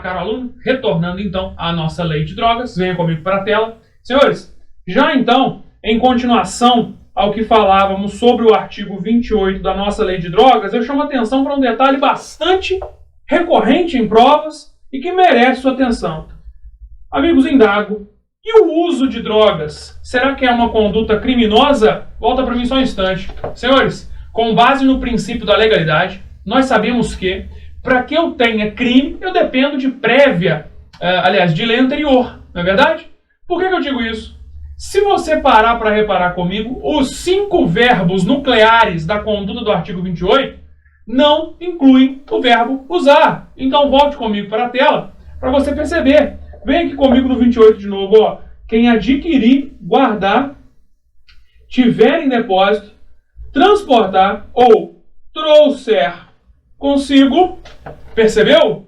caro aluno, retornando então à nossa lei de drogas, venha comigo para a tela. Senhores, já então, em continuação ao que falávamos sobre o artigo 28 da nossa lei de drogas, eu chamo a atenção para um detalhe bastante recorrente em provas e que merece sua atenção. Amigos, indago, e o uso de drogas? Será que é uma conduta criminosa? Volta para mim só um instante. Senhores, com base no princípio da legalidade, nós sabemos que, para que eu tenha crime, eu dependo de prévia, de lei anterior, não é verdade? Por que eu digo isso? Se você parar para reparar comigo, os 5 verbos nucleares da conduta do artigo 28 não incluem o verbo usar. Então volte comigo para a tela para você perceber. Vem aqui comigo no 28 de novo. Ó. Quem adquirir, guardar, tiver em depósito, transportar ou trouxer consigo, percebeu?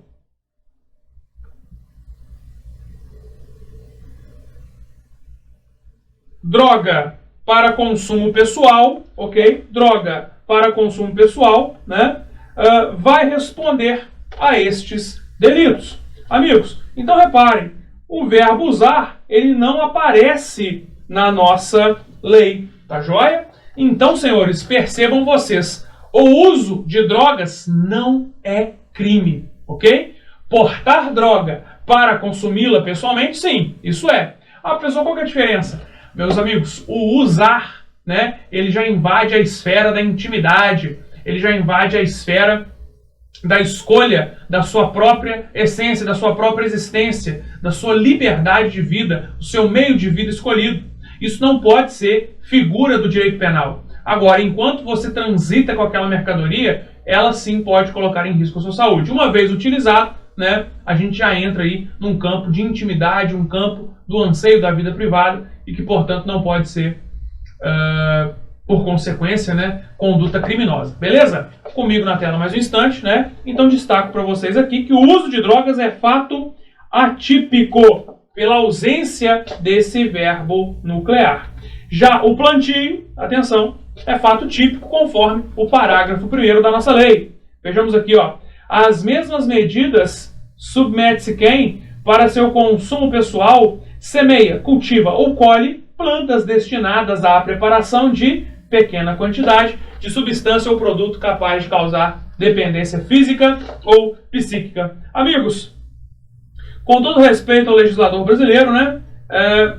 Droga para consumo pessoal, ok? Droga para consumo pessoal, né? Vai responder a estes delitos. Amigos, então reparem, o verbo usar, ele não aparece na nossa lei, tá joia? Então, senhores, percebam vocês, o uso de drogas não é crime, ok? Portar droga para consumi-la pessoalmente, sim, isso é. Ah, pessoal, qual que é a diferença? Meus amigos, o usar, né, ele já invade a esfera da intimidade, ele já invade a esfera da escolha da sua própria essência, da sua própria existência, da sua liberdade de vida, do seu meio de vida escolhido. Isso não pode ser figura do direito penal. Agora, enquanto você transita com aquela mercadoria, ela sim pode colocar em risco a sua saúde. Uma vez utilizado, né, a gente já entra aí num campo de intimidade, um campo do anseio da vida privada e que, portanto, não pode ser, por consequência, né, conduta criminosa. Beleza? Comigo na tela mais um instante, né? Então destaco para vocês aqui que o uso de drogas é fato atípico pela ausência desse verbo nuclear. Já o plantio, atenção, é fato típico conforme o parágrafo 1º da nossa lei. Vejamos aqui, ó. As mesmas medidas submete-se quem, para seu consumo pessoal, semeia, cultiva ou colhe plantas destinadas à preparação de pequena quantidade de substância ou produto capaz de causar dependência física ou psíquica. Amigos, com todo respeito ao legislador brasileiro, né,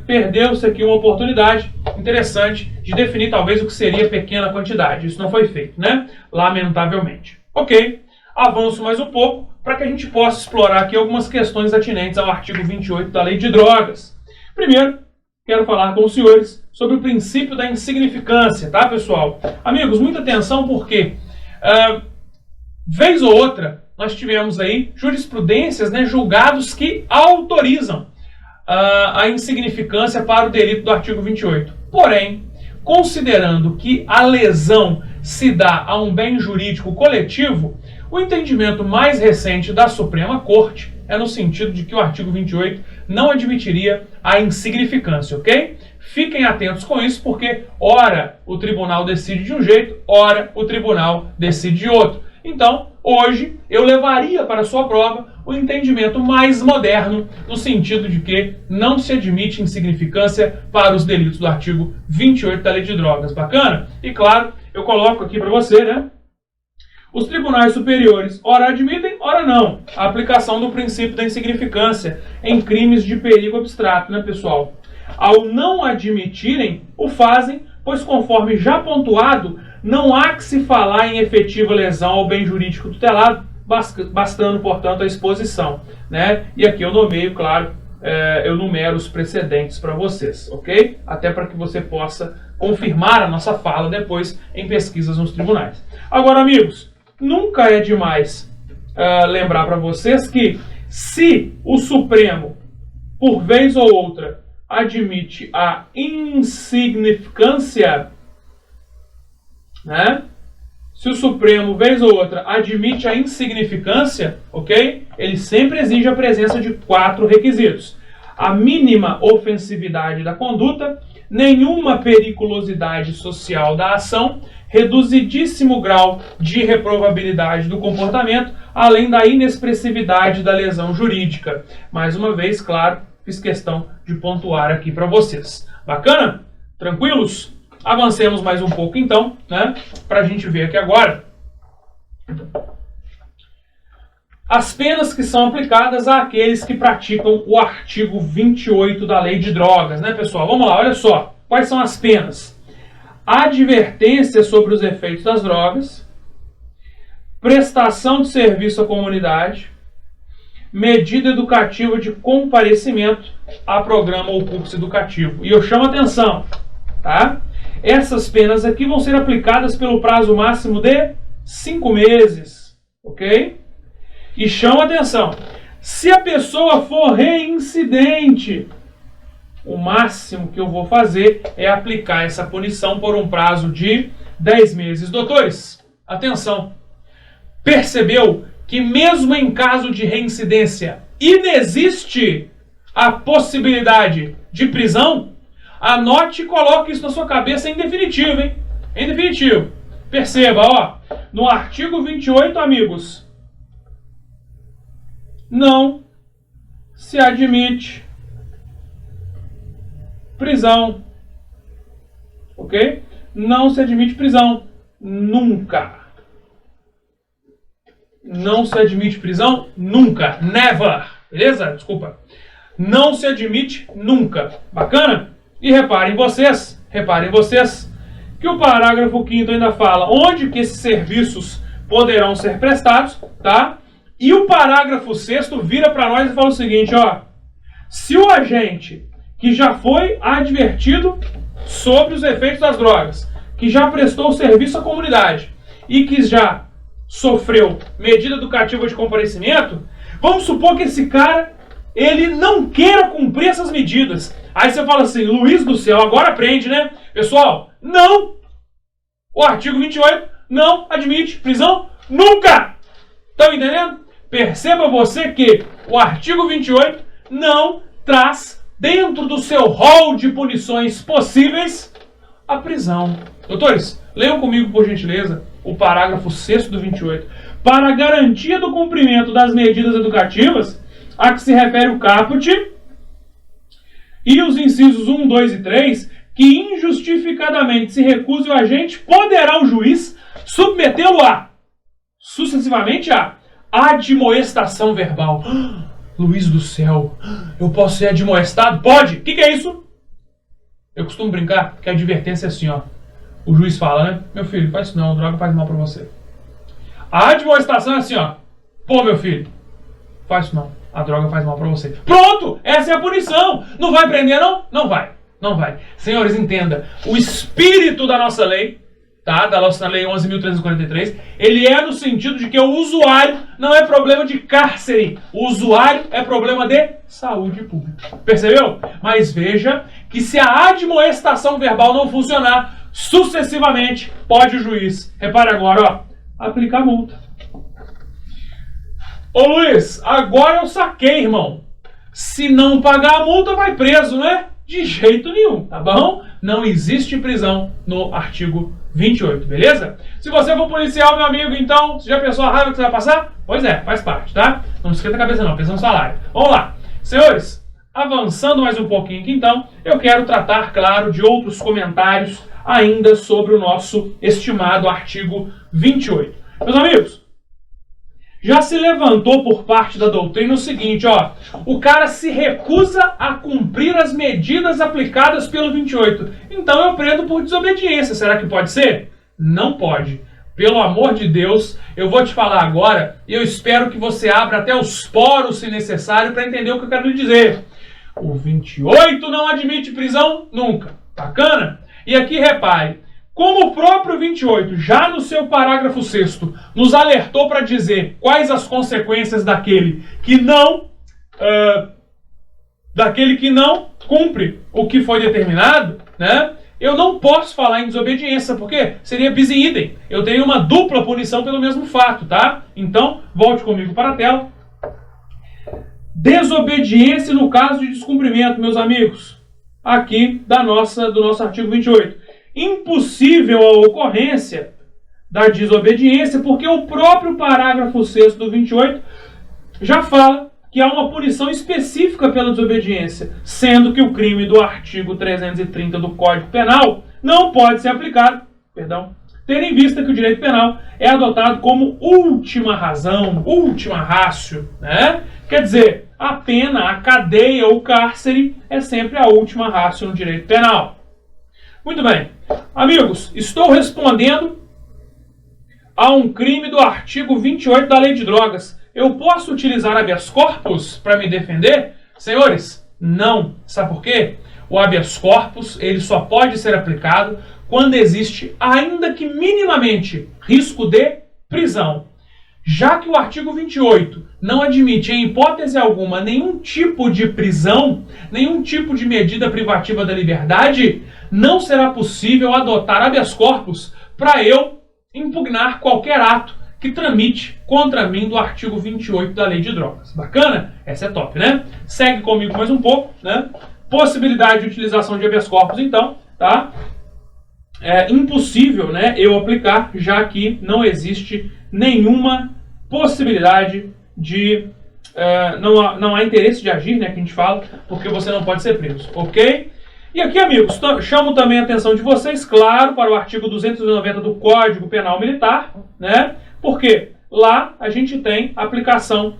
perdeu-se aqui uma oportunidade interessante de definir talvez o que seria pequena quantidade. Isso não foi feito, né? Lamentavelmente. Ok, avanço mais um pouco para que a gente possa explorar aqui algumas questões atinentes ao artigo 28 da Lei de Drogas. Primeiro, quero falar com os senhores sobre o princípio da insignificância, tá, pessoal? Amigos, muita atenção porque, vez ou outra, nós tivemos aí jurisprudências, né, julgados que autorizam a insignificância para o delito do artigo 28. Porém, considerando que a lesão se dá a um bem jurídico coletivo, o entendimento mais recente da Suprema Corte é no sentido de que o artigo 28 não admitiria a insignificância, ok? Fiquem atentos com isso, porque ora o tribunal decide de um jeito, ora o tribunal decide de outro. Então, hoje, eu levaria para a sua prova o entendimento mais moderno, no sentido de que não se admite insignificância para os delitos do artigo 28 da Lei de Drogas. Bacana? E claro, eu coloco aqui para você, né? Os tribunais superiores, ora admitem, ora não, a aplicação do princípio da insignificância em crimes de perigo abstrato, né, pessoal? Ao não admitirem, o fazem, pois conforme já pontuado, não há que se falar em efetiva lesão ao bem jurídico tutelado, bastando, portanto, a exposição, né? E aqui eu nomeio, claro, eu numero os precedentes para vocês, ok? Até para que você possa confirmar a nossa fala depois em pesquisas nos tribunais. Agora, amigos, nunca é demais lembrar para vocês que se o Supremo, por vez ou outra, admite a insignificância, né? Se o Supremo, vez ou outra, admite a insignificância, ok? Ele sempre exige a presença de 4 requisitos. a mínima ofensividade da conduta, nenhuma periculosidade social da ação, reduzidíssimo grau de reprovabilidade do comportamento, além da inexpressividade da lesão jurídica. Mais uma vez, claro, fiz questão de pontuar aqui para vocês. Bacana? Tranquilos? Avancemos mais um pouco então, né? Para a gente ver aqui agora as penas que são aplicadas àqueles que praticam o artigo 28 da Lei de Drogas, né, pessoal? Vamos lá, olha só. Quais são as penas? Advertência sobre os efeitos das drogas, prestação de serviço à comunidade, medida educativa de comparecimento a programa ou curso educativo. E eu chamo a atenção, tá? Essas penas aqui vão ser aplicadas pelo prazo máximo de 5 meses, ok? E chama atenção, se a pessoa for reincidente, o máximo que eu vou fazer é aplicar essa punição por um prazo de 10 meses. Doutores, atenção, percebeu que mesmo em caso de reincidência inexiste a possibilidade de prisão? Anote e coloque isso na sua cabeça em definitivo, hein? Em definitivo. Perceba, ó, no artigo 28, amigos, não se admite prisão, ok? Não se admite prisão, nunca. Não se admite prisão, nunca, never, beleza? Desculpa. Não se admite nunca, bacana? E reparem vocês, que o parágrafo 5º ainda fala onde que esses serviços poderão ser prestados, tá? E o parágrafo 6º vira para nós e fala o seguinte, ó. Se o agente que já foi advertido sobre os efeitos das drogas, que já prestou serviço à comunidade e que já sofreu medida educativa de comparecimento, vamos supor que esse cara, ele não queira cumprir essas medidas. Aí você fala assim, Luiz do céu, agora aprende, né? Pessoal, não! O artigo 28 não admite prisão nunca! Estão entendendo? Perceba você que o artigo 28 não traz dentro do seu rol de punições possíveis a prisão. Doutores, leiam comigo, por gentileza, o parágrafo 6º do 28. Para a garantia do cumprimento das medidas educativas a que se refere o caput e os incisos 1, 2 e 3, que injustificadamente se recuse o agente, poderá o juiz submetê-lo a, sucessivamente a, admoestação verbal. Luiz do céu, eu posso ser admoestado? Pode! O que é isso? Eu costumo brincar que a advertência é assim, ó. O juiz fala, né? Meu filho, faz isso não, a droga faz mal pra você. A admoestação é assim, ó. Pô, meu filho, faz isso não, a droga faz mal pra você. Pronto! Essa é a punição! Não vai prender, não? Não vai. Não vai. Senhores, entenda. O espírito da nossa lei, tá? Da nossa lei 11.343, ele é no sentido de que o usuário não é problema de cárcere. O usuário é problema de saúde pública. Percebeu? Mas veja que se a admoestação verbal não funcionar, sucessivamente pode o juiz, repare agora, ó, aplicar multa. Ô Luiz, agora eu saquei, irmão. Se não pagar a multa, vai preso, né? De jeito nenhum, tá bom? Não existe prisão no artigo 28, beleza? Se você for policial, meu amigo, então, você já pensou a raiva que você vai passar? Pois é, faz parte, tá? Não esquenta a cabeça não, pensa no salário. Vamos lá. Senhores, avançando mais um pouquinho aqui então, eu quero tratar, claro, de outros comentários ainda sobre o nosso estimado artigo 28. Meus amigos, já se levantou por parte da doutrina o seguinte, ó, o cara se recusa a cumprir as medidas aplicadas pelo 28. Então eu prendo por desobediência. Será que pode ser? Não pode. Pelo amor de Deus, eu vou te falar agora e eu espero que você abra até os poros, se necessário, para entender o que eu quero lhe dizer. O 28 não admite prisão nunca. Bacana? E aqui repare, como o próprio 28, já no seu parágrafo 6º, nos alertou para dizer quais as consequências daquele que não cumpre o que foi determinado, né? Eu não posso falar em desobediência, porque seria bis in idem. Eu tenho uma dupla punição pelo mesmo fato, tá? Então, volte comigo para a tela. Desobediência no caso de descumprimento, meus amigos, aqui do nosso artigo 28. Impossível a ocorrência da desobediência, porque o próprio parágrafo 6º do 28 já fala que há uma punição específica pela desobediência, sendo que o crime do artigo 330 do Código Penal não pode ser aplicado, tendo em vista que o direito penal é adotado como última razão, última ratio, né? Quer dizer, a pena, a cadeia ou cárcere é sempre a última ratio no direito penal. Muito bem. Amigos, estou respondendo a um crime do artigo 28 da Lei de Drogas. Eu posso utilizar habeas corpus para me defender? Senhores, não. Sabe por quê? O habeas corpus ele só pode ser aplicado quando existe, ainda que minimamente, risco de prisão. Já que o artigo 28 não admite, em hipótese alguma, nenhum tipo de prisão, nenhum tipo de medida privativa da liberdade, não será possível adotar habeas corpus para eu impugnar qualquer ato que tramite contra mim do artigo 28 da Lei de Drogas. Bacana? Essa é top, né? Segue comigo mais um pouco, né? Possibilidade de utilização de habeas corpus, então, tá? É impossível, né, eu aplicar, já que não existe nenhuma possibilidade de... não há interesse de agir, né, que a gente fala, porque você não pode ser preso, ok? E aqui, amigos, chamo também a atenção de vocês, claro, para o artigo 290 do Código Penal Militar, né? Porque lá a gente tem aplicação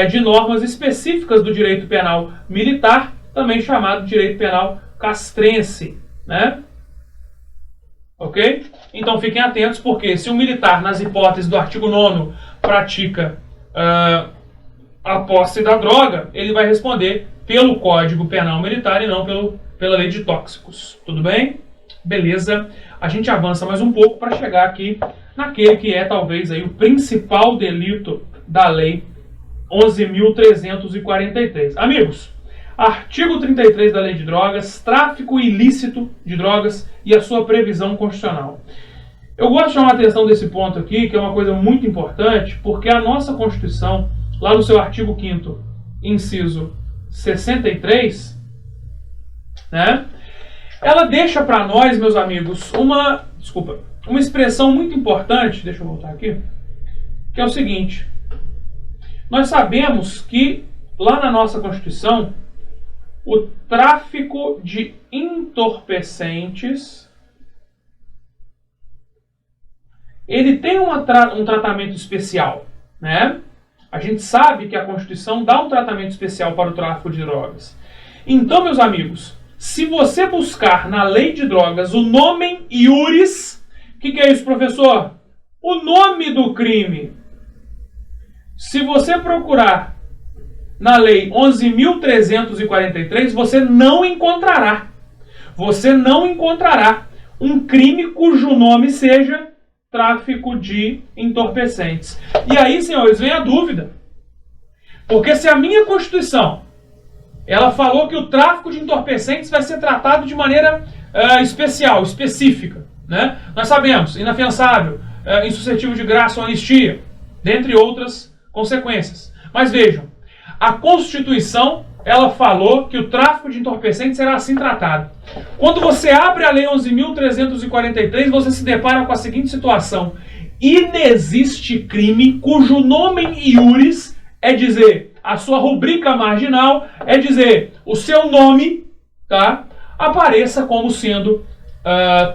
de normas específicas do direito penal militar, também chamado direito penal castrense, né? Ok? Então fiquem atentos, porque se um militar, nas hipóteses do artigo 9º, pratica a posse da droga, ele vai responder pelo Código Penal Militar e não pela Lei de Tóxicos. Tudo bem? Beleza. A gente avança mais um pouco para chegar aqui naquele que é talvez aí o principal delito da Lei 11.343. Amigos, artigo 33 da Lei de Drogas, tráfico ilícito de drogas e a sua previsão constitucional. Eu gosto de chamar a atenção desse ponto aqui, que é uma coisa muito importante, porque a nossa Constituição, lá no seu artigo 5º, inciso 63, né, ela deixa para nós, meus amigos, uma expressão muito importante, deixa eu voltar aqui, que é o seguinte: nós sabemos que lá na nossa Constituição, o tráfico de entorpecentes, ele tem um tratamento especial, né? A gente sabe que a Constituição dá um tratamento especial para o tráfico de drogas. Então, meus amigos, se você buscar na Lei de Drogas o nomen iuris, o que é isso, professor? O nome do crime. Se você procurar na Lei 11.343, você não encontrará um crime cujo nome seja tráfico de entorpecentes. E aí, senhores, vem a dúvida. Porque se a minha Constituição ela falou que o tráfico de entorpecentes vai ser tratado de maneira especial, específica, né? Nós sabemos, inafiançável, insuscetível de graça ou anistia, dentre outras consequências. Mas vejam, a Constituição ela falou que o tráfico de entorpecentes será assim tratado. Quando você abre a Lei 11.343, você se depara com a seguinte situação: inexiste crime cujo nomen iuris, é dizer, a sua rubrica marginal, é dizer, o seu nome, tá, apareça como sendo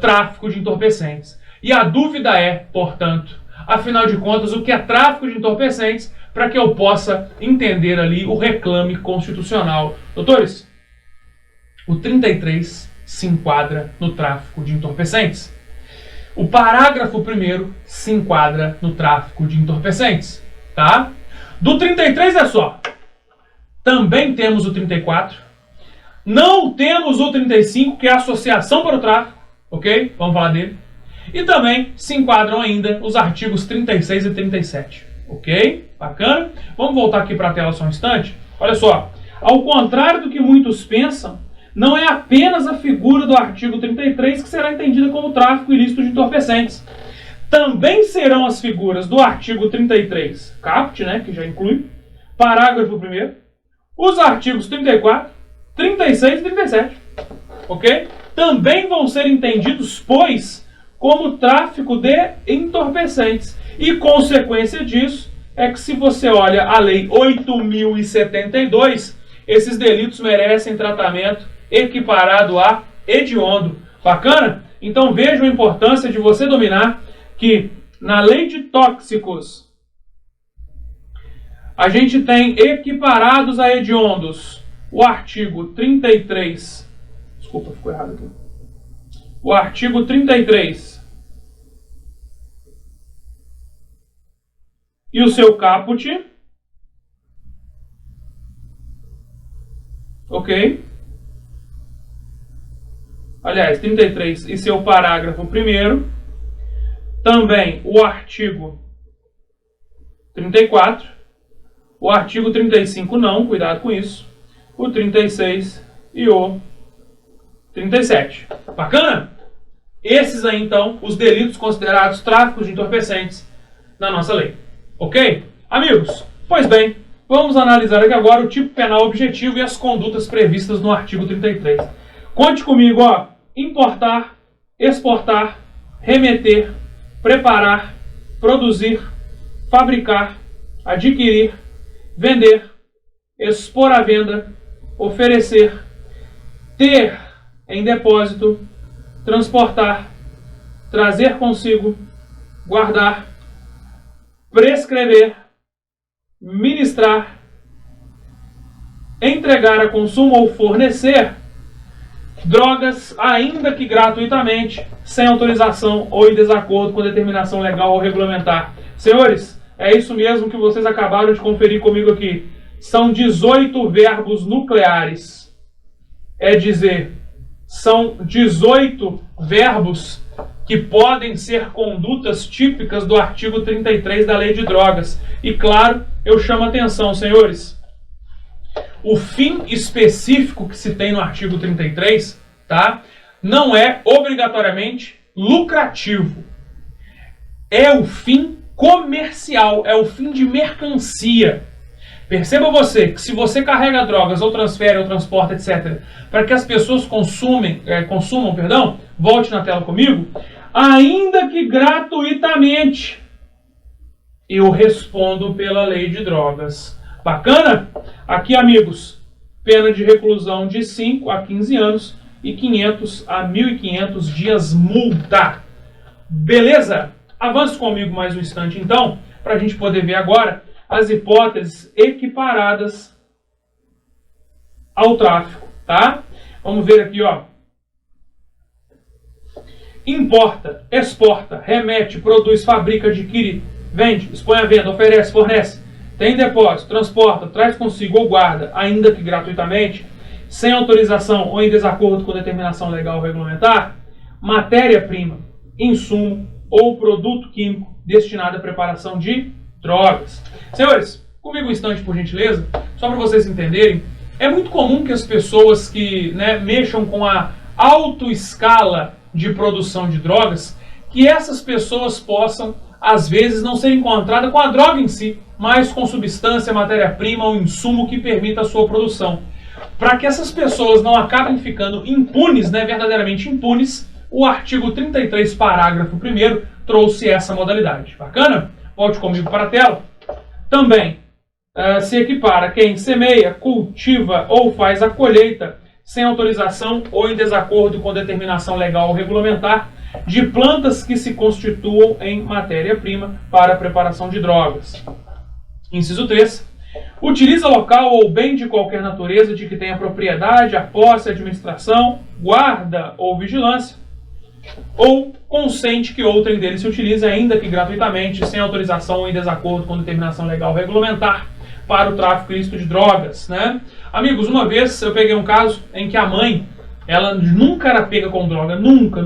tráfico de entorpecentes. E a dúvida é, portanto, afinal de contas, o que é tráfico de entorpecentes, para que eu possa entender ali o reclame constitucional. Doutores, o 33 se enquadra no tráfico de entorpecentes. O parágrafo 1º se enquadra no tráfico de entorpecentes, tá? Do 33 é só. Também temos o 34. Não temos o 35, que é a associação para o tráfico, ok? Vamos falar dele. E também se enquadram ainda os artigos 36 e 37, ok? Bacana? Vamos voltar aqui para a tela só um instante. Olha só, ao contrário do que muitos pensam, não é apenas a figura do artigo 33 que será entendida como tráfico ilícito de entorpecentes. Também serão as figuras do artigo 33, caput, né, que já inclui, parágrafo 1º, Os artigos 34, 36 e 37, ok? Também vão ser entendidos, pois, como tráfico de entorpecentes. E consequência disso é que, se você olha a Lei 8.072, esses delitos merecem tratamento equiparado a hediondo. Bacana? Então vejam a importância de você dominar que na Lei de Tóxicos a gente tem equiparados a hediondos o artigo 33. Desculpa, ficou errado aqui. O artigo 33 e o seu caput. Ok? Aliás, 33 e seu parágrafo 1º. Também o artigo 34. O artigo 35 não, cuidado com isso. O 36 e o 37. Bacana? Esses aí, então, os delitos considerados tráficos de entorpecentes na nossa lei. Ok? Amigos, pois bem, vamos analisar aqui agora o tipo penal objetivo e as condutas previstas no artigo 33. Conte comigo, ó. Importar, exportar, remeter, preparar, produzir, fabricar, adquirir, vender, expor à venda, oferecer, ter em depósito, transportar, trazer consigo, guardar, prescrever, ministrar, entregar a consumo ou fornecer drogas, ainda que gratuitamente, sem autorização ou em desacordo com determinação legal ou regulamentar. Senhores, é isso mesmo que vocês acabaram de conferir comigo aqui. São 18 verbos nucleares. É dizer, são 18 verbos que podem ser condutas típicas do artigo 33 da Lei de Drogas. E claro, eu chamo a atenção, senhores. O fim específico que se tem no artigo 33, tá, não é obrigatoriamente lucrativo. É o fim comercial, é o fim de mercancia. Perceba você que se você carrega drogas, ou transfere, ou transporta, etc., para que as pessoas consumam, volte na tela comigo, ainda que gratuitamente, eu respondo pela Lei de Drogas. Bacana? Aqui, amigos, pena de reclusão de 5 a 15 anos e 500 a 1.500 dias multa. Beleza? Avance comigo mais um instante, então, para a gente poder ver agora as hipóteses equiparadas ao tráfico, tá? Vamos ver aqui, ó. Importa, exporta, remete, produz, fabrica, adquire, vende, expõe à venda, oferece, fornece, tem depósito, transporta, traz consigo ou guarda, ainda que gratuitamente, sem autorização ou em desacordo com determinação legal ou regulamentar, matéria-prima, insumo ou produto químico destinado à preparação de drogas. Senhores, comigo um instante, por gentileza, só para vocês entenderem, é muito comum que as pessoas que mexam com a autoescala de produção de drogas, que essas pessoas possam, às vezes, não ser encontradas com a droga em si, mas com substância, matéria-prima ou insumo que permita a sua produção. Para que essas pessoas não acabem ficando impunes, verdadeiramente impunes, o artigo 33, parágrafo 1º, trouxe essa modalidade. Bacana? Volte comigo para a tela. Também se equipara quem semeia, cultiva ou faz a colheita sem autorização ou em desacordo com determinação legal ou regulamentar de plantas que se constituam em matéria-prima para a preparação de drogas. Inciso 3. Utiliza local ou bem de qualquer natureza de que tenha propriedade, a posse, administração, guarda ou vigilância, ou consente que outrem dele se utilize, ainda que gratuitamente, sem autorização ou em desacordo com determinação legal ou regulamentar, para o tráfico ilícito de drogas, Amigos, uma vez eu peguei um caso em que a mãe, ela nunca era pega com droga, nunca.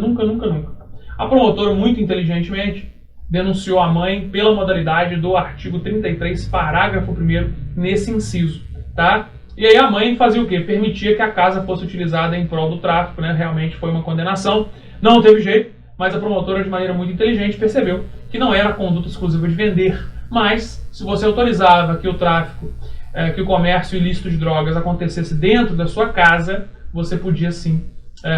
A promotora, muito inteligentemente, denunciou a mãe pela modalidade do artigo 33, parágrafo 1º, nesse inciso, tá? E aí a mãe fazia o quê? Permitia que a casa fosse utilizada em prol do tráfico, Realmente foi uma condenação. Não teve jeito, mas a promotora, de maneira muito inteligente, percebeu que não era a conduta exclusiva de vender, mas se você autorizava que o tráfico que o comércio ilícito de drogas acontecesse dentro da sua casa, você podia sim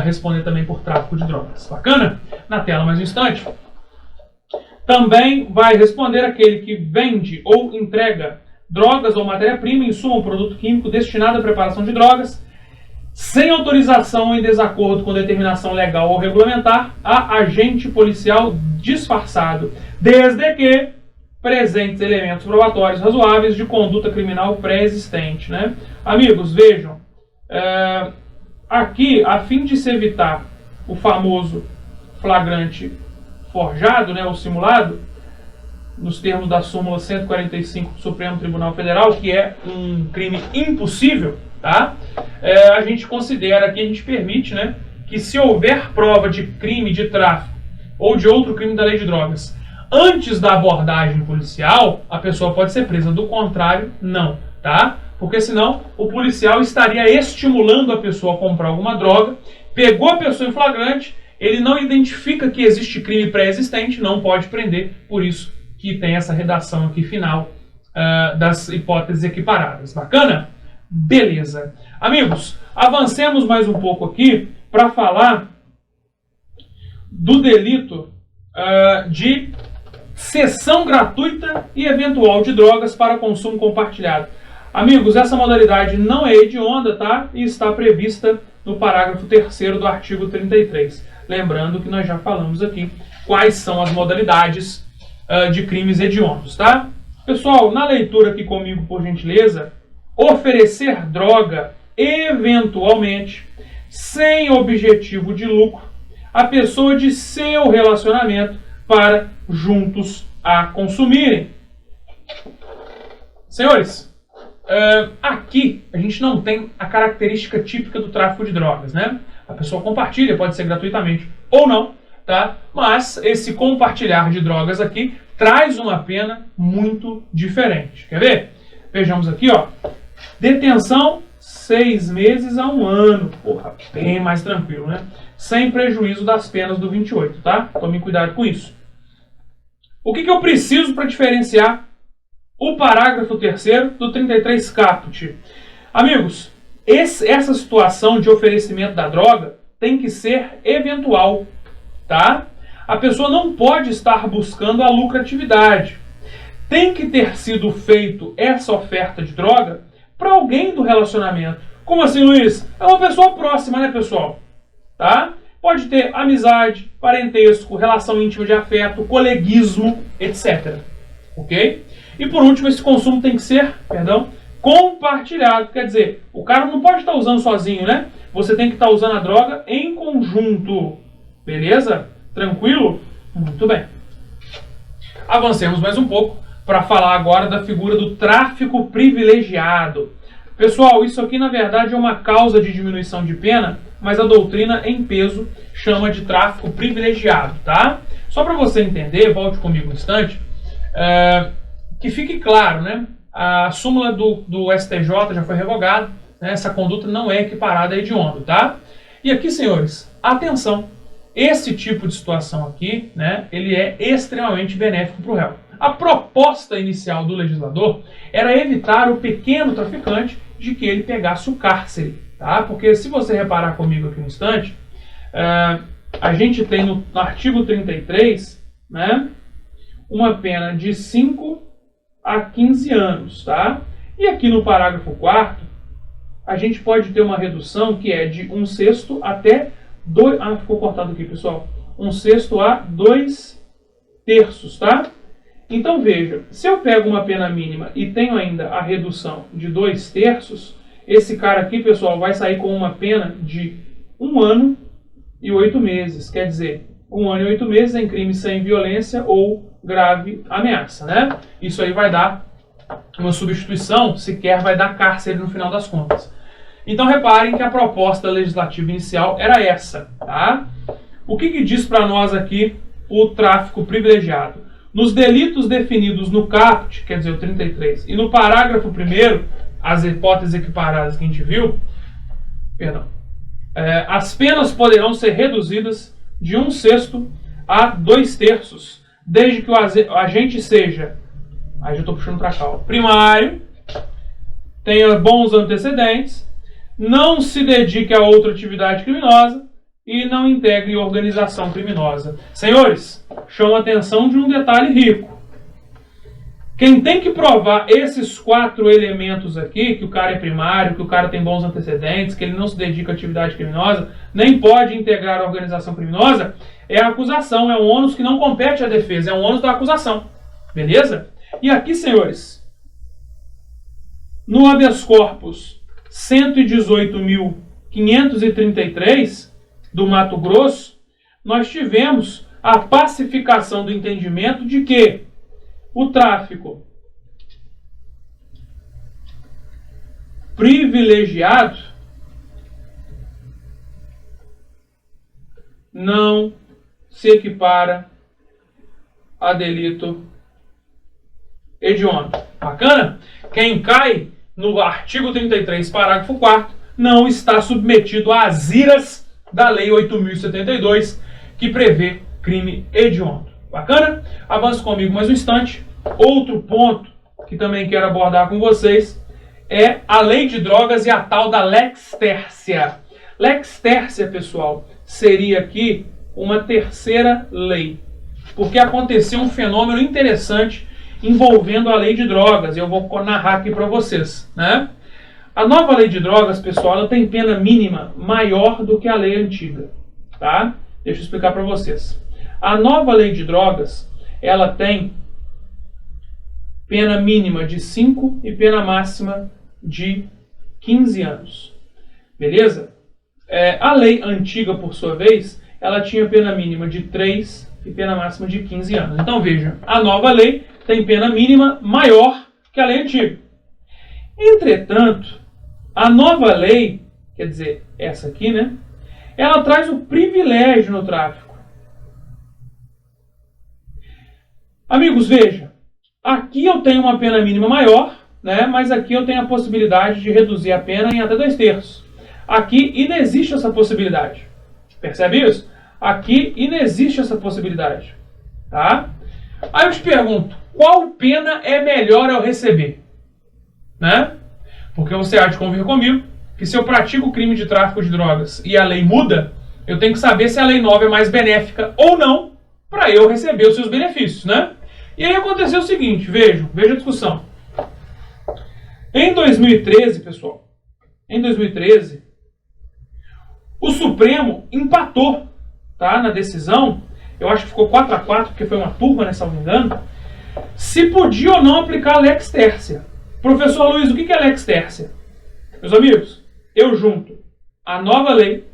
responder também por tráfico de drogas. Bacana? Na tela mais um instante. Também vai responder aquele que vende ou entrega drogas ou matéria-prima, insumo ou produto químico destinado à preparação de drogas, sem autorização ou em desacordo com determinação legal ou regulamentar, a agente policial disfarçado, desde que presentes elementos probatórios razoáveis de conduta criminal pré-existente. Né? Amigos, vejam, aqui, a fim de se evitar o famoso flagrante forjado, né, ou simulado, nos termos da súmula 145 do Supremo Tribunal Federal, que é um crime impossível, tá? A gente considera aqui, a gente permite, né, que se houver prova de crime de tráfico ou de outro crime da lei de drogas antes da abordagem policial, a pessoa pode ser presa. Do contrário, não, tá? Porque senão o policial estaria estimulando a pessoa a comprar alguma droga, pegou a pessoa em flagrante, ele não identifica que existe crime pré-existente, não pode prender, por isso que tem essa redação aqui final das hipóteses equiparadas. Bacana? Beleza. Amigos, avancemos mais um pouco aqui para falar do delito de cessão gratuita e eventual de drogas para consumo compartilhado. Amigos, essa modalidade não é hedionda, tá? E está prevista no parágrafo 3º do artigo 33. Lembrando que nós já falamos aqui quais são as modalidades de crimes hediondos, tá? Pessoal, na leitura aqui comigo, por gentileza, oferecer droga eventualmente, sem objetivo de lucro, a pessoa de seu relacionamento para juntos a consumirem. Senhores, aqui a gente não tem a característica típica do tráfico de drogas, né? A pessoa compartilha, pode ser gratuitamente ou não, tá? Mas esse compartilhar de drogas aqui traz uma pena muito diferente. Quer ver? Vejamos aqui, ó. Detenção 6 meses a 1 ano. Porra, bem mais tranquilo, né? Sem prejuízo das penas do 28, tá? Tome cuidado com isso. O que eu preciso para diferenciar o parágrafo 3º do 33 caput? Amigos, essa situação de oferecimento da droga tem que ser eventual, tá? A pessoa não pode estar buscando a lucratividade. Tem que ter sido feito essa oferta de droga para alguém do relacionamento. Como assim, Luiz? É uma pessoa próxima, né, pessoal? Tá? Pode ter amizade, parentesco, relação íntima de afeto, coleguismo, etc. Ok? E por último, esse consumo tem que ser, compartilhado. Quer dizer, o cara não pode estar usando sozinho, né? Você tem que estar usando a droga em conjunto. Beleza? Tranquilo? Muito bem. Avancemos mais um pouco para falar agora da figura do tráfico privilegiado. Pessoal, isso aqui na verdade é uma causa de diminuição de pena, mas a doutrina em peso chama de tráfico privilegiado, tá? Só para você entender, volte comigo um instante, que fique claro, né? A súmula do STJ já foi revogada, né? Essa conduta não é equiparada a hediondo, tá? E aqui, senhores, atenção, esse tipo de situação aqui, né? Ele é extremamente benéfico para o réu. A proposta inicial do legislador era evitar o pequeno traficante de que ele pegasse o cárcere, tá? Porque se você reparar comigo aqui um instante, a gente tem no artigo 33, né, uma pena de 5 a 15 anos, tá? E aqui no parágrafo 4º, a gente pode ter uma redução que é de 1/6 até 2... Ah, ficou cortado aqui, pessoal. 1/6 a 2/3, tá? Então veja, se eu pego uma pena mínima e tenho ainda a redução de 2/3, esse cara aqui, pessoal, vai sair com uma pena de 1 ano e 8 meses. Quer dizer, 1 ano e 8 meses em crime sem violência ou grave ameaça, né? Isso aí vai dar uma substituição, sequer vai dar cárcere no final das contas. Então reparem que a proposta legislativa inicial era essa, tá? O que diz para nós aqui o tráfico privilegiado? Nos delitos definidos no caput, quer dizer, o 33, e no parágrafo 1º, as hipóteses equiparadas que a gente viu, as penas poderão ser reduzidas de 1/6 a 2/3, desde que o agente seja, aí já estou puxando para cá, primário, tenha bons antecedentes, não se dedique a outra atividade criminosa e não integre organização criminosa. Senhores, chamo a atenção de um detalhe rico. Quem tem que provar esses 4 elementos aqui, que o cara é primário, que o cara tem bons antecedentes, que ele não se dedica à atividade criminosa, nem pode integrar a organização criminosa, é a acusação, é um ônus que não compete à defesa, é um ônus da acusação. Beleza? E aqui, senhores, no habeas corpus 118.533 do Mato Grosso, nós tivemos a pacificação do entendimento de que o tráfico privilegiado não se equipara a delito hediondo. Bacana? Quem cai no artigo 33, parágrafo 4º, não está submetido às iras da Lei 8.072, que prevê crime hediondo. Bacana? Avance comigo mais um instante. Outro ponto que também quero abordar com vocês é a lei de drogas e a tal da lex tercia. Lex tercia, pessoal, seria aqui uma terceira lei, porque aconteceu um fenômeno interessante envolvendo a lei de drogas. Eu vou narrar aqui para vocês, né? A nova lei de drogas, pessoal, ela tem pena mínima maior do que a lei antiga, tá? Deixa eu explicar para vocês. A nova lei de drogas, ela tem pena mínima de 5 e pena máxima de 15 anos. Beleza? A lei antiga, por sua vez, ela tinha pena mínima de 3 e pena máxima de 15 anos. Então, veja, a nova lei tem pena mínima maior que a lei antiga. Entretanto, a nova lei, quer dizer, essa aqui, né? Ela traz o privilégio no tráfico. Amigos, veja, aqui eu tenho uma pena mínima maior, né? Mas aqui eu tenho a possibilidade de reduzir a pena em até 2/3. Aqui inexiste essa possibilidade. Percebe isso? Aqui inexiste essa possibilidade. Tá? Aí eu te pergunto, qual pena é melhor eu receber? Né? Porque você há de convir comigo que se eu pratico o crime de tráfico de drogas e a lei muda, eu tenho que saber se a lei nova é mais benéfica ou não para eu receber os seus benefícios, né? E aí aconteceu o seguinte, veja a discussão. Em 2013, pessoal, em 2013, o Supremo empatou, tá, na decisão, eu acho que ficou 4-4, porque foi uma turma, né, se não me engano, se podia ou não aplicar a lex tercia. Professor Luiz, o que é lex tercia? Meus amigos, eu junto a nova lei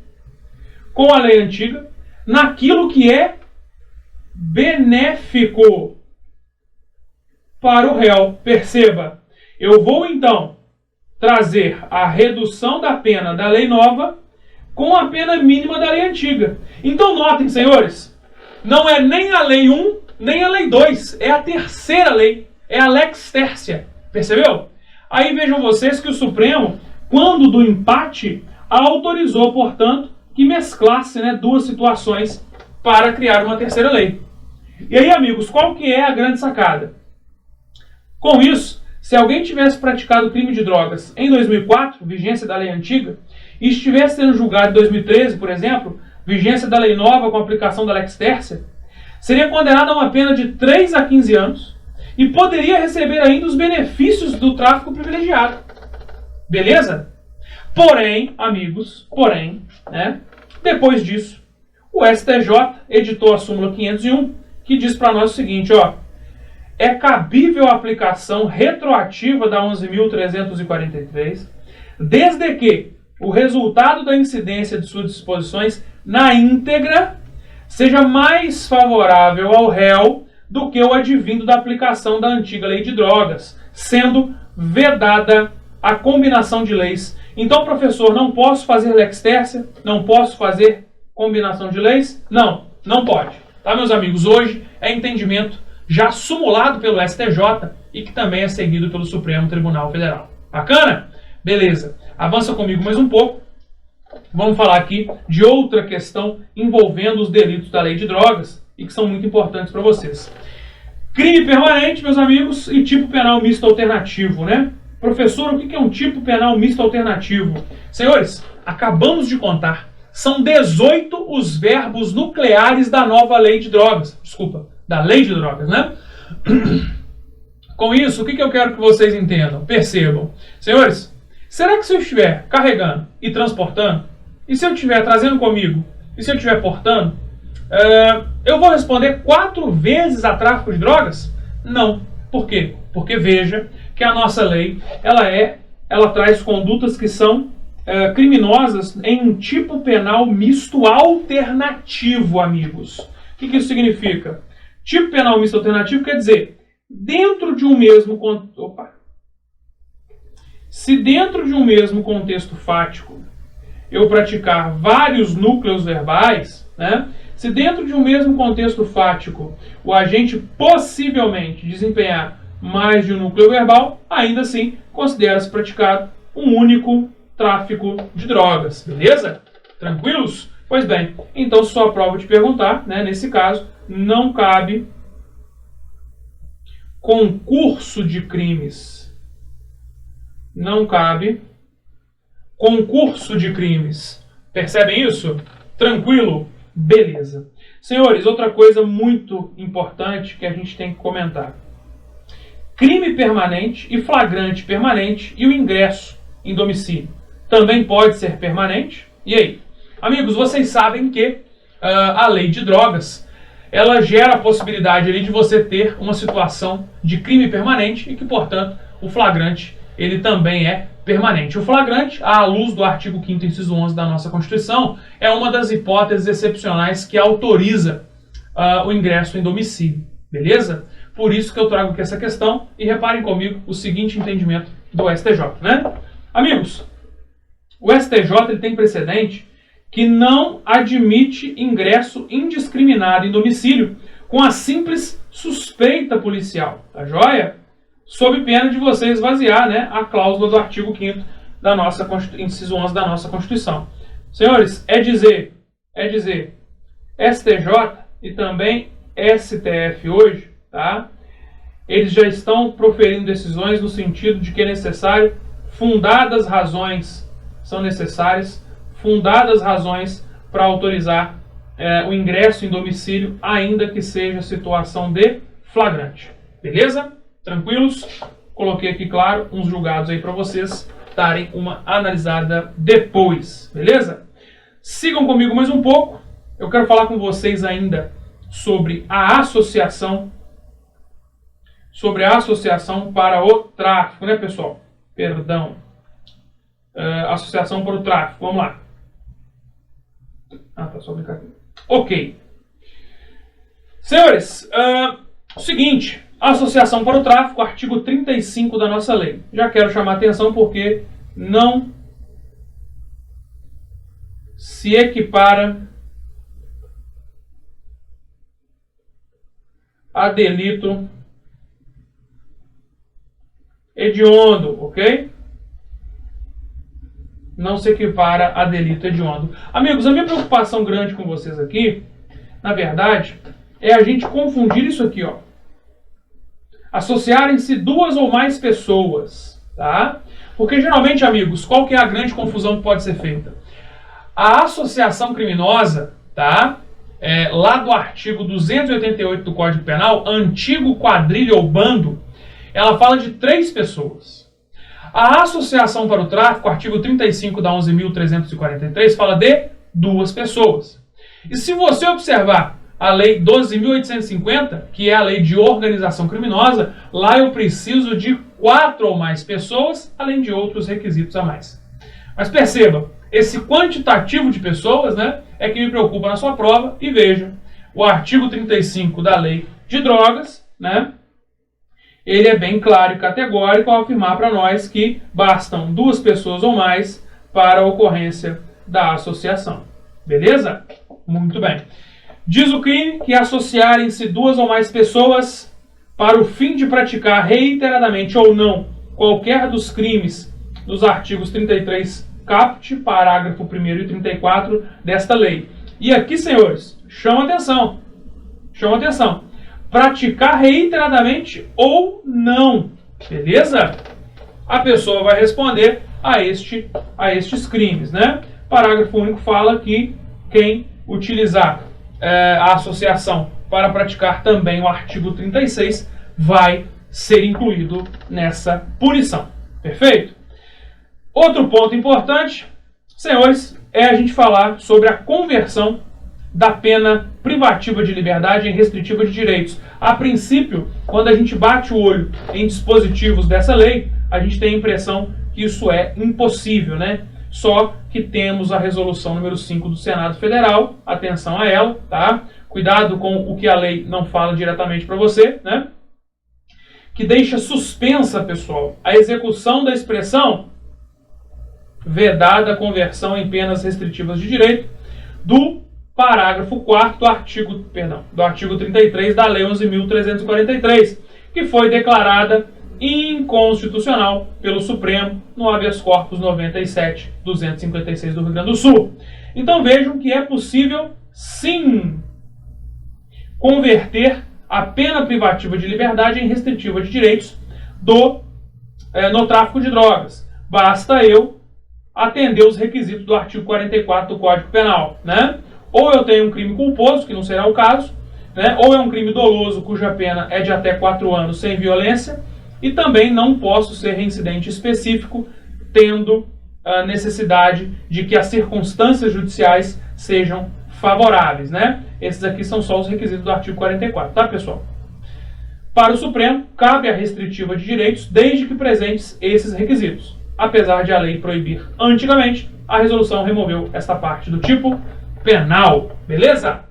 com a lei antiga naquilo que é benéfico para o réu. Perceba, eu vou então trazer a redução da pena da lei nova com a pena mínima da lei antiga. Então notem, senhores, não é nem a lei 1, nem a lei 2, é a terceira lei, é a lex tercia. Percebeu? Aí vejam vocês que o Supremo, quando do empate, autorizou, portanto, que mesclasse, né, duas situações para criar uma terceira lei. E aí, amigos, qual que é a grande sacada? Com isso, se alguém tivesse praticado crime de drogas em 2004, vigência da lei antiga, e estivesse sendo julgado em 2013, por exemplo, vigência da lei nova com aplicação da lex tercia, seria condenado a uma pena de 3 a 15 anos e poderia receber ainda os benefícios do tráfico privilegiado. Beleza? Porém, amigos, né, depois disso, o STJ editou a súmula 501, que diz para nós o seguinte, ó, é cabível a aplicação retroativa da 11.343, desde que o resultado da incidência de suas disposições na íntegra seja mais favorável ao réu do que o advindo da aplicação da antiga lei de drogas, sendo vedada a combinação de leis. Então, professor, não posso fazer lex tercia? Não posso fazer combinação de leis? Não, não pode. Tá, meus amigos? Hoje é entendimento já sumulado pelo STJ e que também é seguido pelo Supremo Tribunal Federal. Bacana? Beleza. Avança comigo mais um pouco. Vamos falar aqui de outra questão envolvendo os delitos da lei de drogas e que são muito importantes para vocês. Crime permanente, meus amigos, e tipo penal misto alternativo, né? Professor, o que é um tipo penal misto alternativo? Senhores, acabamos de contar. São 18 os verbos nucleares da nova lei de drogas. Desculpa, da lei de drogas, né? Com isso, o que eu quero que vocês entendam? Percebam. Senhores, será que se eu estiver carregando e transportando, e se eu estiver trazendo comigo, e se eu estiver portando, eu vou responder 4 vezes a tráfico de drogas? Não. Por quê? Porque veja que a nossa lei, ela traz condutas que são criminosas em um tipo penal misto alternativo, amigos. O que isso significa? Tipo penal misto alternativo quer dizer, dentro de um mesmo se dentro de um mesmo contexto fático eu praticar vários núcleos verbais, né? Se dentro de um mesmo contexto fático o agente possivelmente desempenhar mais de um núcleo verbal, ainda assim considera-se praticado um único tráfico de drogas, beleza? Tranquilos? Pois bem, então se sua prova te perguntar, né, nesse caso, não cabe concurso de crimes. Não cabe concurso de crimes. Percebem isso? Tranquilo? Beleza. Senhores, outra coisa muito importante que a gente tem que comentar. Crime permanente e flagrante permanente e o ingresso em domicílio também pode ser permanente. E aí? Amigos, vocês sabem que a lei de drogas, ela gera a possibilidade ali de você ter uma situação de crime permanente e que, portanto, o flagrante, ele também é permanente. O flagrante, à luz do artigo 5º, inciso 11 da nossa Constituição, é uma das hipóteses excepcionais que autoriza o ingresso em domicílio. Beleza? Por isso que eu trago aqui essa questão e reparem comigo o seguinte entendimento do STJ, né? Amigos, o STJ ele tem precedente que não admite ingresso indiscriminado em domicílio com a simples suspeita policial, tá joia? Sob pena de você esvaziar, né, a cláusula do artigo 5º da nossa inciso 11 da nossa Constituição. Senhores, é dizer, STJ e também STF hoje, tá? Eles já estão proferindo decisões no sentido de que é necessário, fundadas razões são necessárias, fundadas razões para autorizar o ingresso em domicílio, ainda que seja situação de flagrante. Beleza? Tranquilos? Coloquei aqui, claro, uns julgados aí para vocês darem uma analisada depois. Beleza? Sigam comigo mais um pouco. Eu quero falar com vocês ainda sobre a associação para o tráfico, né, pessoal? Perdão. Associação para o tráfico. Vamos lá. Tá só brincadeira. Ok. Senhores, o seguinte, associação para o tráfico, artigo 35 da nossa lei. Já quero chamar a atenção porque não se equipara a delito hediondo, ok? Não se equipara a delito hediondo. Amigos, a minha preocupação grande com vocês aqui, na verdade, é a gente confundir isso aqui, ó. Associarem-se 2 ou mais pessoas, tá? Porque geralmente, amigos, qual que é a grande confusão que pode ser feita? A associação criminosa, tá? Lá do artigo 288 do Código Penal, antigo quadrilha ou bando, ela fala de 3 pessoas. A associação para o tráfico, artigo 35 da 11.343, fala de 2 pessoas. E se você observar a lei 12.850, que é a lei de organização criminosa, lá eu preciso de 4 ou mais pessoas, além de outros requisitos a mais. Mas perceba, esse quantitativo de pessoas, né, é que me preocupa na sua prova. E veja, o artigo 35 da lei de drogas, né, ele é bem claro e categórico ao afirmar para nós que bastam 2 pessoas ou mais para a ocorrência da associação. Beleza? Muito bem. Diz o crime que associarem-se 2 ou mais pessoas para o fim de praticar reiteradamente ou não qualquer dos crimes dos artigos 33 caput, parágrafo 1º e 34 desta lei. E aqui, senhores, chama atenção. Chama atenção. Praticar reiteradamente ou não. Beleza? a pessoa vai responder a estes crimes, né? Parágrafo único fala que quem utilizar a associação para praticar também o artigo 36 vai ser incluído nessa punição. Perfeito? Outro ponto importante, senhores, é a gente falar sobre a conversão da pena privativa de liberdade em restritiva de direitos. A princípio, quando a gente bate o olho em dispositivos dessa lei, a gente tem a impressão que isso é impossível, né? Só que temos a resolução número 5 do Senado Federal, atenção a ela, tá? Cuidado com o que a lei não fala diretamente para você, né? Que deixa suspensa, pessoal, a execução da expressão vedada a conversão em penas restritivas de direito do parágrafo 4º do artigo 33 da Lei 11.343, que foi declarada inconstitucional pelo Supremo no habeas corpus 97.256 do Rio Grande do Sul. Então vejam que é possível, sim, converter a pena privativa de liberdade em restritiva de direitos no tráfico de drogas. Basta eu atender os requisitos do artigo 44 do Código Penal, né? Ou eu tenho um crime culposo, que não será o caso, né? Ou é um crime doloso, cuja pena é de até 4 anos sem violência, e também não posso ser reincidente específico, tendo a necessidade de que as circunstâncias judiciais sejam favoráveis, né? Esses aqui são só os requisitos do artigo 44, tá, pessoal? Para o Supremo, cabe a restritiva de direitos desde que presentes esses requisitos. Apesar de a lei proibir antigamente, a resolução removeu esta parte do tipo penal, beleza?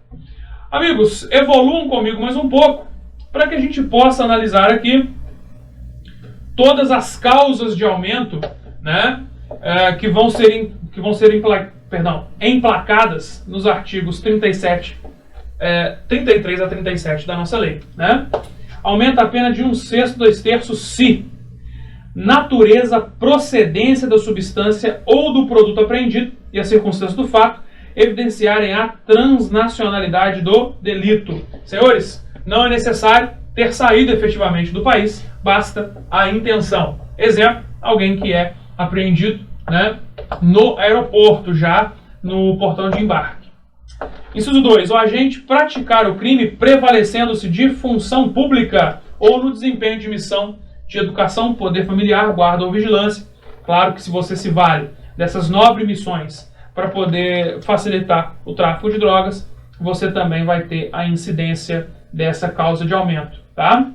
Amigos, evoluam comigo mais um pouco para que a gente possa analisar aqui todas as causas de aumento, né, que vão ser emplacadas nos artigos 33 a 37 da nossa lei, né? Aumenta a pena de 1/6, 2/3 se natureza, procedência da substância ou do produto apreendido e as circunstâncias do fato evidenciarem a transnacionalidade do delito. Senhores, não é necessário ter saído efetivamente do país, basta a intenção. Exemplo, alguém que é apreendido, né, no aeroporto, já no portão de embarque. Inciso 2. O agente praticar o crime prevalecendo-se de função pública ou no desempenho de missão de educação, poder familiar, guarda ou vigilância. Claro que se você se vale dessas nobres missões para poder facilitar o tráfico de drogas, você também vai ter a incidência dessa causa de aumento, tá?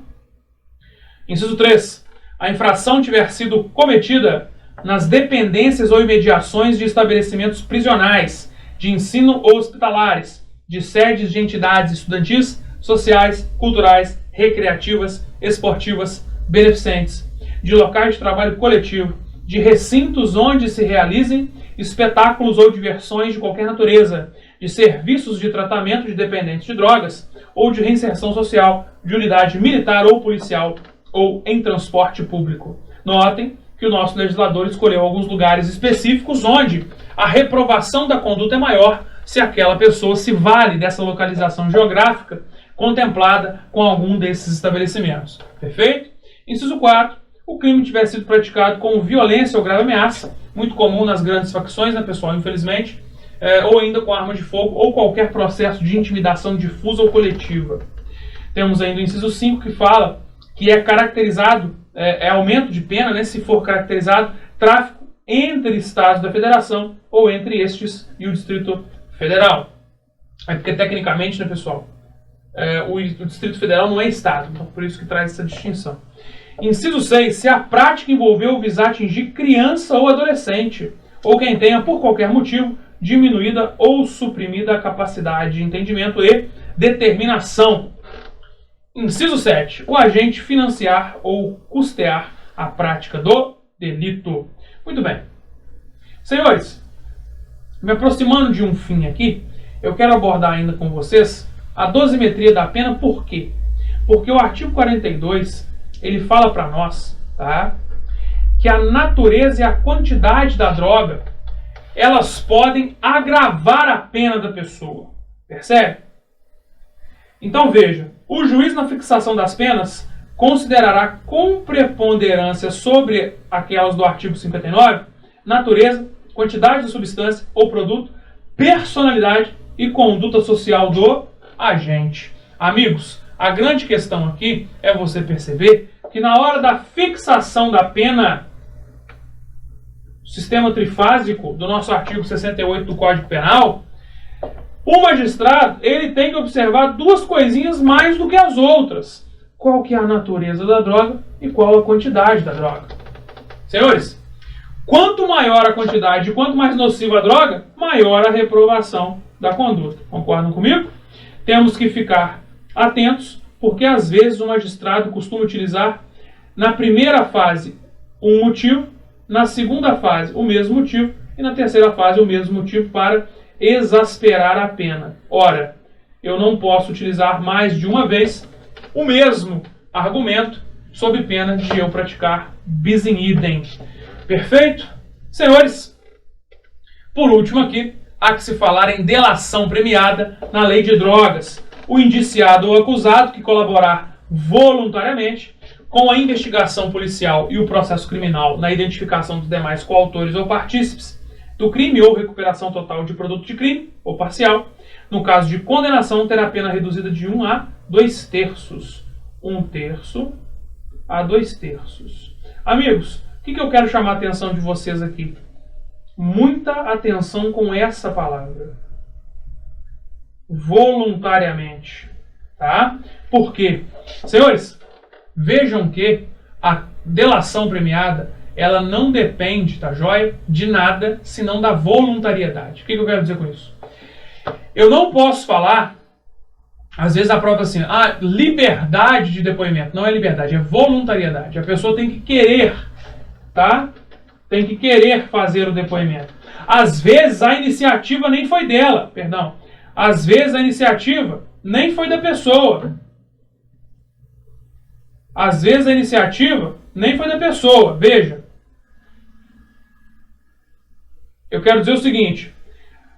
Inciso 3. A infração tiver sido cometida nas dependências ou imediações de estabelecimentos prisionais, de ensino ou hospitalares, de sedes de entidades estudantis, sociais, culturais, recreativas, esportivas, beneficentes, de locais de trabalho coletivo, de recintos onde se realizem espetáculos ou diversões de qualquer natureza, de serviços de tratamento de dependentes de drogas ou de reinserção social, de unidade militar ou policial ou em transporte público. Notem que o nosso legislador escolheu alguns lugares específicos onde a reprovação da conduta é maior se aquela pessoa se vale dessa localização geográfica contemplada com algum desses estabelecimentos. Perfeito? Inciso 4. O crime tiver sido praticado com violência ou grave ameaça, muito comum nas grandes facções, né, pessoal, infelizmente, ou ainda com arma de fogo ou qualquer processo de intimidação difusa ou coletiva. Temos ainda o inciso 5, que fala que é caracterizado, aumento de pena, né, se for caracterizado tráfico entre estados da federação ou entre estes e o Distrito Federal. É porque, tecnicamente, né, pessoal, o Distrito Federal não é estado, então por isso que traz essa distinção. Inciso 6. Se a prática envolveu ou visar atingir criança ou adolescente, ou quem tenha, por qualquer motivo, diminuída ou suprimida a capacidade de entendimento e determinação. Inciso 7. O agente financiar ou custear a prática do delito. Muito bem. Senhores, me aproximando de um fim aqui, eu quero abordar ainda com vocês a dosimetria da pena. Por quê? Porque o artigo 42... ele fala para nós, tá, que a natureza e a quantidade da droga, elas podem agravar a pena da pessoa. Percebe? Então veja, o juiz na fixação das penas considerará com preponderância sobre aquelas do artigo 59, natureza, quantidade de substância ou produto, personalidade e conduta social do agente. Amigos, a grande questão aqui é você perceber que na hora da fixação da pena, o sistema trifásico do nosso artigo 68 do Código Penal, o magistrado ele tem que observar duas coisinhas mais do que as outras. Qual que é a natureza da droga e qual a quantidade da droga. Senhores, quanto maior a quantidade e quanto mais nociva a droga, maior a reprovação da conduta. Concordam comigo? Temos que ficar atentos, porque às vezes o magistrado costuma utilizar na primeira fase um motivo, na segunda fase o mesmo motivo e na terceira fase o mesmo motivo para exasperar a pena. Ora, eu não posso utilizar mais de uma vez o mesmo argumento sob pena de eu praticar bis in idem. Perfeito? Senhores, por último aqui, há que se falar em delação premiada na lei de drogas. O indiciado ou acusado que colaborar voluntariamente com a investigação policial e o processo criminal na identificação dos demais coautores ou partícipes do crime ou recuperação total de produto de crime ou parcial, no caso de condenação, terá a pena reduzida de 1 a 2/3. 1/3 a 2/3. Amigos, o que eu quero chamar a atenção de vocês aqui? Muita atenção com essa palavra. Voluntariamente. Tá? Por quê? Senhores, vejam que a delação premiada, ela não depende, tá joia? De nada, senão da voluntariedade. O que eu quero dizer com isso? Eu não posso falar, às vezes a prova assim, liberdade de depoimento. Não é liberdade, é voluntariedade. A pessoa tem que querer, tá? Tem que querer fazer o depoimento. Às vezes a iniciativa nem foi dela, perdão. Às vezes a iniciativa nem foi da pessoa. Às vezes a iniciativa nem foi da pessoa. Veja. Eu quero dizer o seguinte.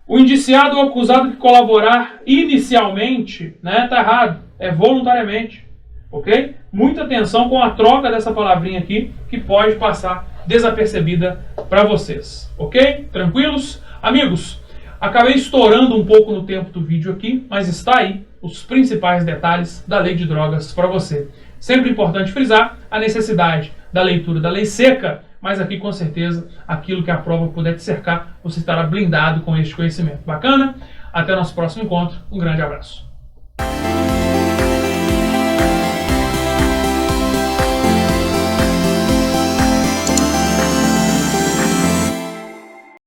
O indiciado ou acusado que colaborar inicialmente, né, tá errado. É voluntariamente. Ok? Muita atenção com a troca dessa palavrinha aqui, que pode passar desapercebida para vocês. Ok? Tranquilos? Amigos, acabei estourando um pouco no tempo do vídeo aqui, mas está aí os principais detalhes da lei de drogas para você. Sempre importante frisar a necessidade da leitura da lei seca, mas aqui com certeza aquilo que a prova puder te cercar, você estará blindado com este conhecimento. Bacana? Até o nosso próximo encontro. Um grande abraço.